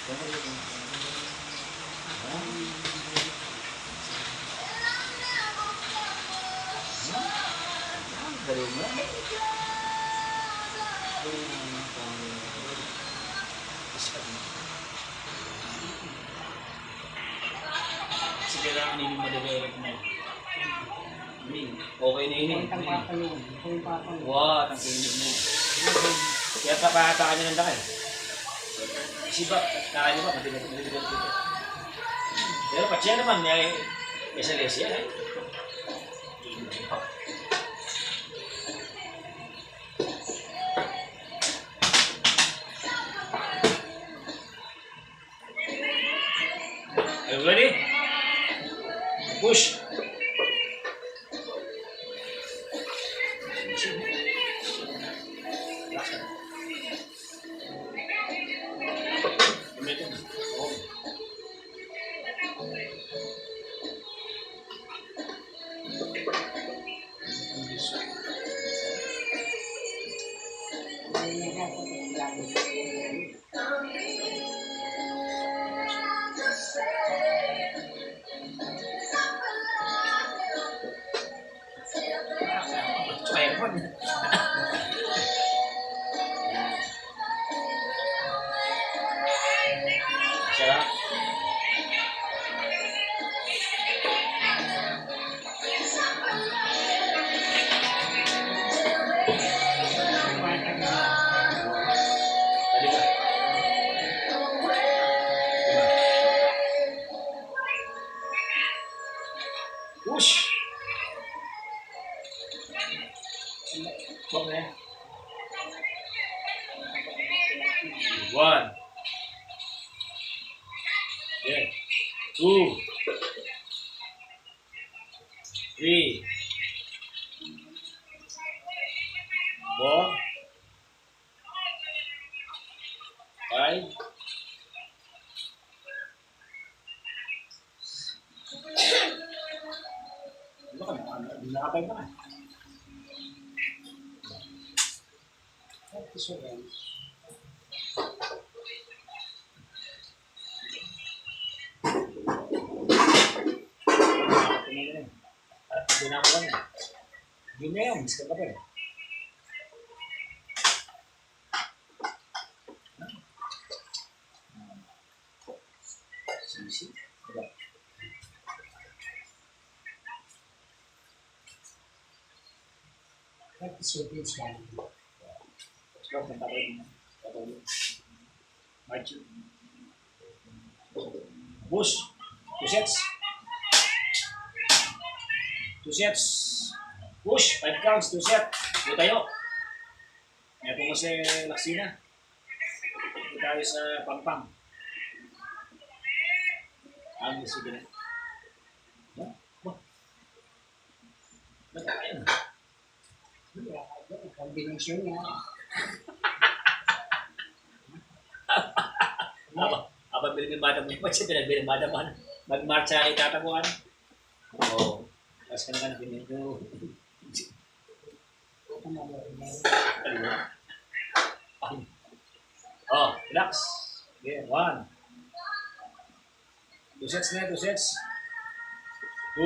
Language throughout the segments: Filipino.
Kasi kailangan hindi ma-develop na. Okay na yun eh. Wow, ang kinig mo. Kaya papahata ka niya ng lakay. Kasi ba, kaya niyo ba, matigat dito. Pero patya naman, may SLS yan eh. Everybody? Push! Sarap. Tadi ba? Push! One. Yeah. 2. 3. 4. 5. 5 na. Hindi na ako lang. Hindi na yun. Miss ka pa rin. Sisi. Diba? Practice your pitch lang. Stop na tayo. March. Push. 2 sets. 2 sets. Push. 5 counts. 2 sets. Ito tayo. Ito mo si Laksina. Ito tayo sa Pampang. Ano sige na? Ba't tayo na? Combination niya. Apa binibada mo? Ba't siya binibada mo? Mag-march sa itatabuhan? Oo. Tapos ka na ka na pinito. Oh, relax. Okay, 1. 2 sets na, 2 sets. 2.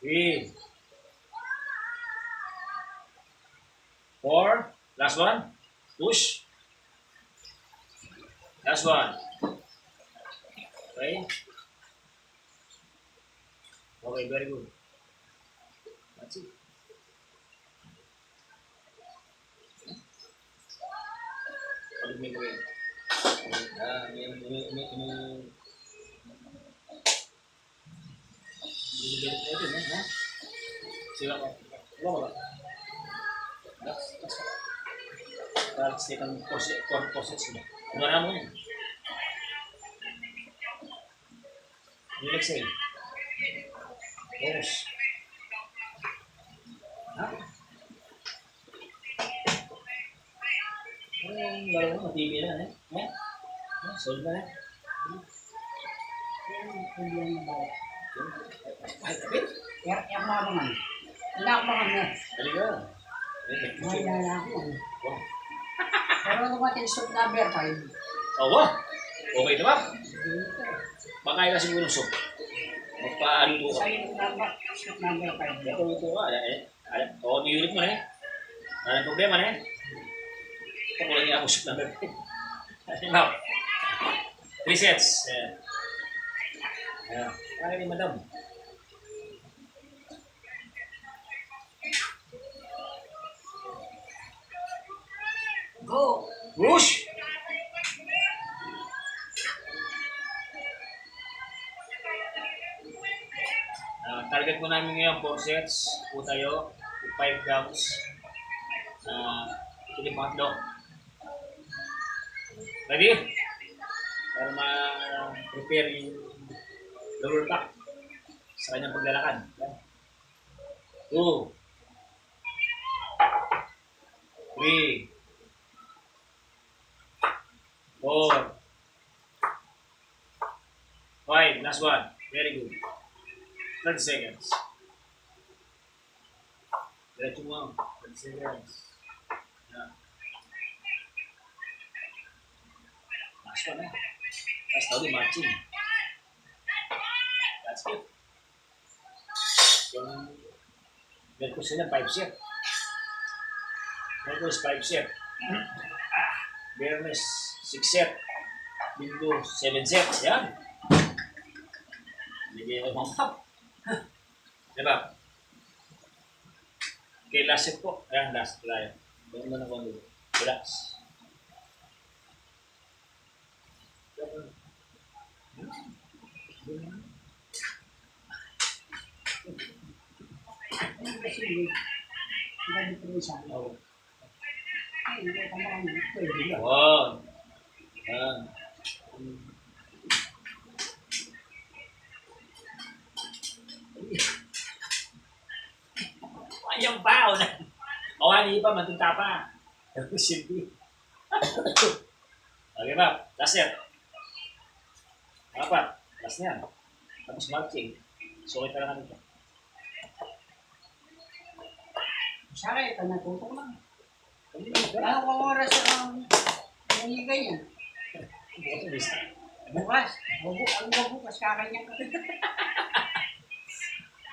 3. 4. Last one. Push. Last one. Okay. Okay, very good. That's it. Pag may gawin. Sila ko. Wala. That's second process mo. Kumara mo yan. Relax eh. Pause. Ha? Yung laro mo, matibig na eh. Solve na eh. Yung bawat. Ay, kapit. Yang naman. Nakamakan na. Dali ka. Naalala ako. Wow. Pero dumating soup number 5. Oo. Okay naman. Dito. Makain ka siguro ng soup. Magpaaluto ka. Soup number 5. Ito ka. Oo, may unit mo na eh. Walang problema na eh. Ito ko lang yung ako soup number 5. Now, 3 sets. Ayan. Kaya ni madam. Go! Push! Target po namin ngayon 4 sets po tayo, 5 downs. Sige pangatlo. Ready? Para ma-prepare yung lower back sa kanyang paglalakad. 2 3 4 5, last one. Very good. 30 seconds. Diretso mo. 30 seconds. Yeah. Last one eh. Last one, matching. That's good. Yung Mercos sila, 5 set. Mercos, 5 set. Bernes, 6 set. Linggo, 7 set. Yan. Bigay ko mga top. Diba? Okay, last set po. Ayan, last tayo. Doon mo na kung ano. Relax. Kasi hindi ko rin siya. Oh. Hindi ko naman pwede. Wow. Ayan. Ayang bao na. Awani pa, matunta pa. Silbi. Okay ba? Last set. Apat. Last na yan. Tapos marching. So, ito lang ito. Siya kayo, natutok lang. Ano kung oras ang nangyigay niya? Bukas. Ang bukas kakanya ka.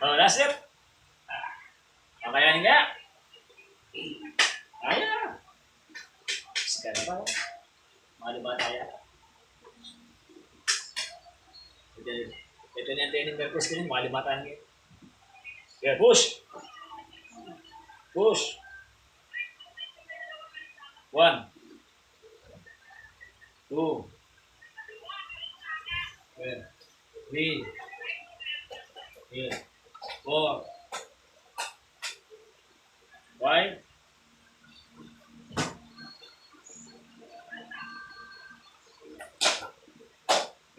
Oh, last set. Kakayanin kaya? Kaya. Sekarang pa. Mahal ba tayo? Ito na yung training purpose ko yun. Mahal ba tayo? Yeah, push. Push. 1 2 3 4 5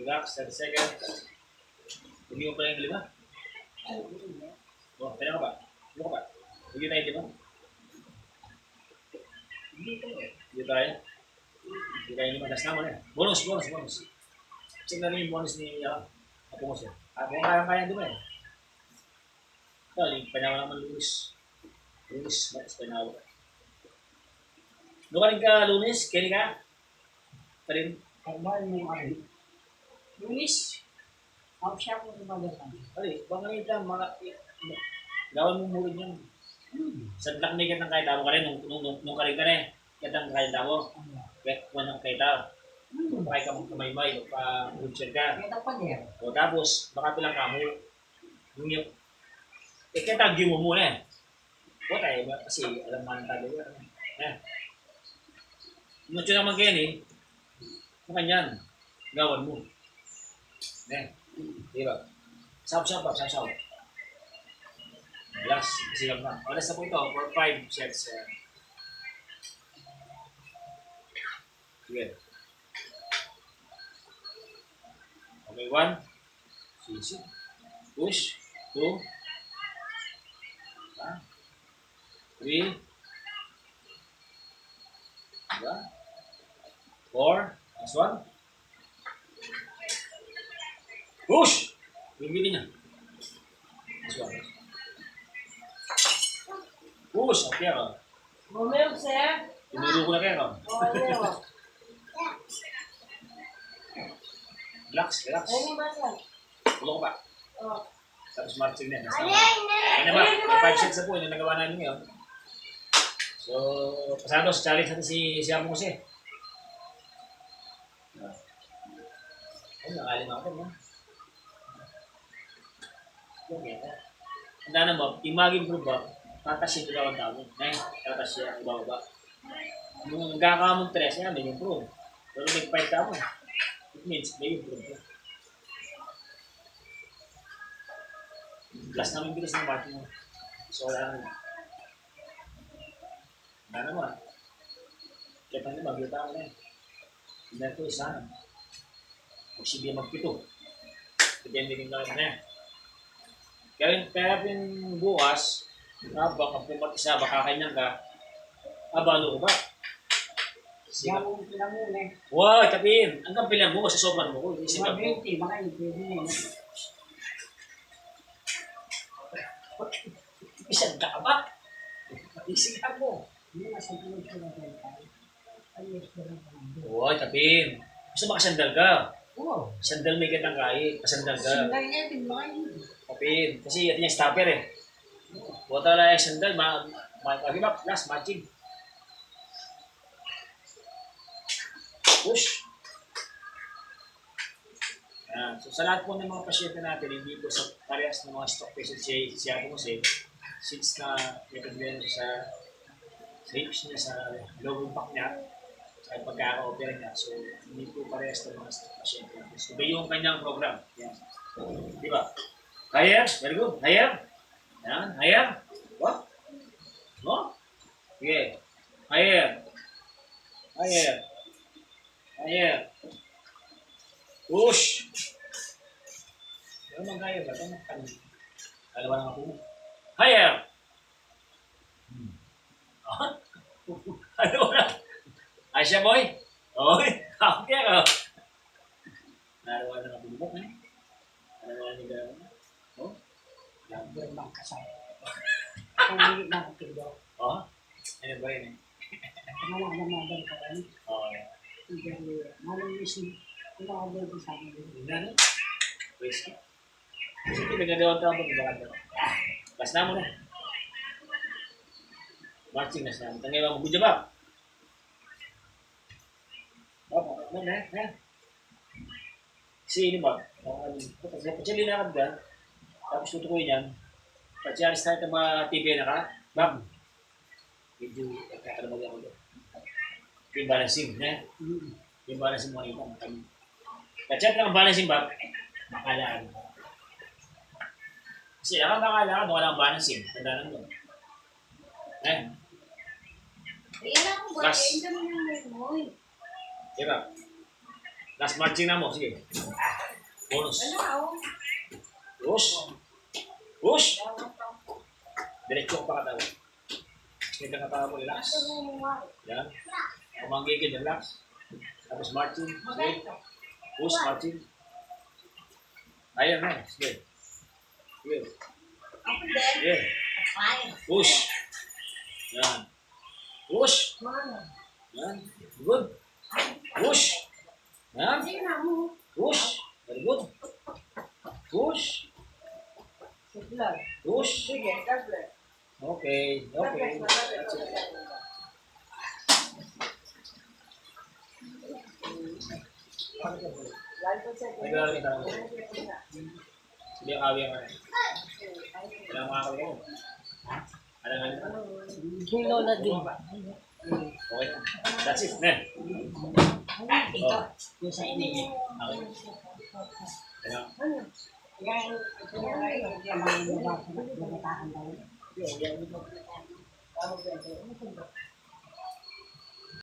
Relax, 30 seconds. Hindi mo pa yung 5. Oh, pwede ka ba? Hindi ka ba? Hindi tayo 5. Hindi tayo. Hindi tayo 5. Das naman eh. Bonus. Check na rin yung bonus ni Apo mo siya. Kung kaya di ba eh. Ito, panawa naman Luis. Mas panawa. Doon ka rin ka, Lunis? Kenny ka? Pa rin? Pagbahan mo kami. Luis, ako siya kung lumagasan. Pari, baka rin lang, gawan mo murid yan. Sadlak na kitang kahit tao ka rin, nung ka rin ka rin, kitang kahit tao. Kaya kuha ng kahit tao. Pakay ka mong kamay-may, pa-wheelchair ka. Kita pa din. O tapos, baka pilang kamo. Yung kaya tagyo mo muna eh. O tayo, kasi alam man tayo yan. Nung siya naman kayan eh, kung kanyan, gawan mo. Diba? Saw. Last, kasi lang na. Oras na po ito, for 5 sets. Sige. Okay, 1. Sisi. Push. 2. 3. 4. Last one. Push! Bibili niya. Last one. Push! Okay. Bumilk, sir. Tinuro ko na kayo. Oo. Relax, relax. Ayun ba, sir? Tulong ko pa. Oo. Tapos marching na. Ano ba? May 5 sets na po. Yung nagawa namin ngayon. So, pasado sa challenge natin si Amo Jose. Ayun, nakalim ako. No? Okay. Tandaan mo, imagine group ba, tatas yung dalawang tao. Tatas siya, ibaba. Yung nagkakamong 3, yan, may improve. Pero may 5 tao. It means, may improve. Plus namin bilis ng party mo. So, wala naman. Wala naman. Kaya tayo mag-yuta ko na eh. Hindi ito isa na. Magsibigyan magpito. Depende din lang na yan. Kaya yung bukas, baka pumatisa, baka kanyang ka, abalo ko ba? Yan ang pinamuna eh. Wow, tapiin. Ang kampilan mo, sa sobrang mo ko. Isipan mo. 20, baka yung pwede na yun. Isang ka ba? Isipan mo. Hindi nasa tulog ko na rin tayo. Ayos ko rin tayo. Wow, tapiin. Gusto ba kasandal ka? Oo. Sandal may gandang kahit. Kasandal ka. Singay niya, din ba kayo? Tapiin. Kasi ito yung stopper eh. Buta lang yung sandal, mag-hibap, last matching. Push. Yan. So sa lahat po ng mga pasyente natin, hindi po sa parehas ng mga stock patient si Ate Jose, since na natin sa hips niya, sa lower back niya, sa pagkaka-opera niya, so hindi po parehas ng mga stock pasyente natin. So ba yung kanyang program? Yan. Di ba? Higher, very good. Higher. Yan, higher. What? No? Okay. Higher. Higher. Higher. Push. Pero mag-higher ba? Ito mag-higher. Dalawa na nga po. Higher. Ano na? Asya boy? Okay. Okay ako. Dalawa na nga po. Dalawa na nga. Oh? Yung bang kasal. Kung hindi na ako tigo. Oh? Ano ba yun eh? Wala na madal ka rin. Oh. Hindi. Malang mission. Wala ka doon sa akin. Hindi na. Whiskey. Sige, nagagawa tayo pag ibakad na. Pas na mo na. Marching na siya. Tangay mo, good job ba? Oh, na. Kasi ini ba? Patsali na ka. Tapos tutukoy niyan. Patsali start ang mga TV na ka. Bam. Medyo nagkakalamag ako doon. Yung balancing, ne? Yung balancing mga ibang kami. Kachat ka ang balancing ba? Makalaan. Kasi ako makalaan kung walang balancing. Tanda lang doon. Eh? Ayan ako ba? Last. Ayan naman yung memoy. Diba? Last marching na mo. Sige. Bonus. Ano ako? Push. Push. Diretso ko pa katawa. Hindi ka katawa mo. Relax. Yan. Kung manggigil, relax. Tapos marching. Sige. Push, marching. Ayan na. Sige. Sige. Ako din. Sige. Fine. Push. Yan. Push. Mano. Yan. Good. Push. Yan. Hindi na mo. Push. Very good. Push. Siplan. Push. Sige, tablet. Okay. Okay. That's it. Nag-aaral ka lang. Hindi ang awi ang ano. Wala mga kawin mo. Alam nga nito. Kilo na din. Okay na. That's it. Ne. Ito. Yung sa inigit. Okay. Kaya. Yan. Ito na nga yun. Yung mga nabasa na. Nabatakan daw. Yan.